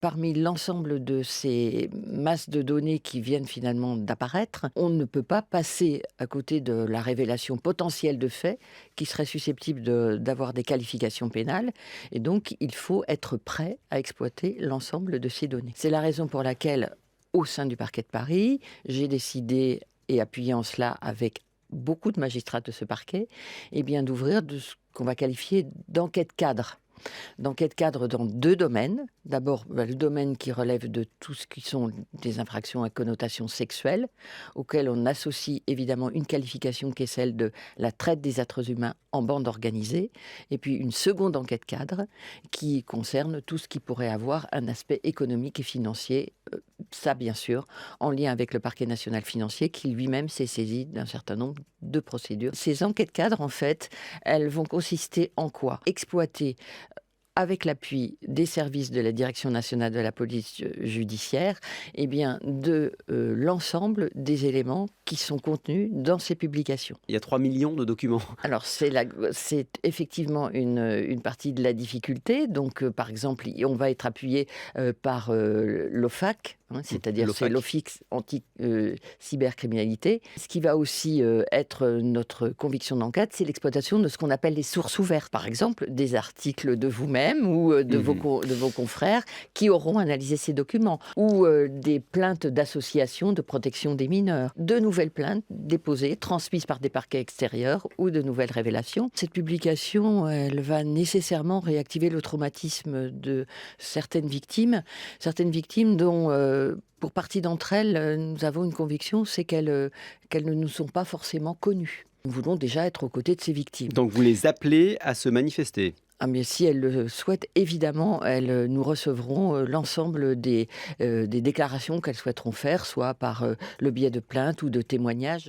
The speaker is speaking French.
Parmi l'ensemble de ces masses de données qui viennent finalement d'apparaître, on ne peut pas passer à côté de la révélation potentielle de faits qui seraient susceptibles d'avoir des qualifications pénales. Et donc, il faut être prêt à exploiter l'ensemble de ces données. C'est la raison pour laquelle, au sein du parquet de Paris, j'ai décidé, et appuyé en cela avec beaucoup de magistrats de ce parquet, eh bien, d'ouvrir de ce qu'on va qualifier d'enquête cadre. D'enquête cadre dans 2 domaines. D'abord, le domaine qui relève de tout ce qui sont des infractions à connotation sexuelle, auxquelles on associe évidemment une qualification qui est celle de la traite des êtres humains en bande organisée, et puis une seconde enquête cadre qui concerne tout ce qui pourrait avoir un aspect économique et financier, ça bien sûr, en lien avec le parquet national financier qui lui-même s'est saisi d'un certain nombre de procédures. Ces enquêtes cadres, en fait, elles vont consister en quoi? Exploiter avec l'appui des services de la Direction nationale de la police judiciaire, eh bien, de l'ensemble des éléments qui sont contenus dans ces publications. Il y a 3 millions de documents. Alors, c'est effectivement une partie de la difficulté. Donc, par exemple, on va être appuyé par l'OFAC, c'est-à-dire c'est L'OFAC. l'Office anti-cybercriminalité. Ce qui va aussi être notre conviction d'enquête, c'est l'exploitation de ce qu'on appelle les sources ouvertes. Par exemple, des articles de vous-même ou Mmh. de vos confrères qui auront analysé ces documents, ou des plaintes d'associations de protection des mineurs, de nouvelles plaintes déposées, transmises par des parquets extérieurs ou de nouvelles révélations. Cette publication, elle va nécessairement réactiver le traumatisme de certaines victimes dont, pour partie d'entre elles, nous avons une conviction, c'est qu'elles ne nous sont pas forcément connues. Nous voulons déjà être aux côtés de ces victimes. Donc vous les appelez à se manifester? Ah mais si elles le souhaitent, évidemment, nous recevront l'ensemble des déclarations qu'elles souhaiteront faire, soit par le biais de plaintes ou de témoignages.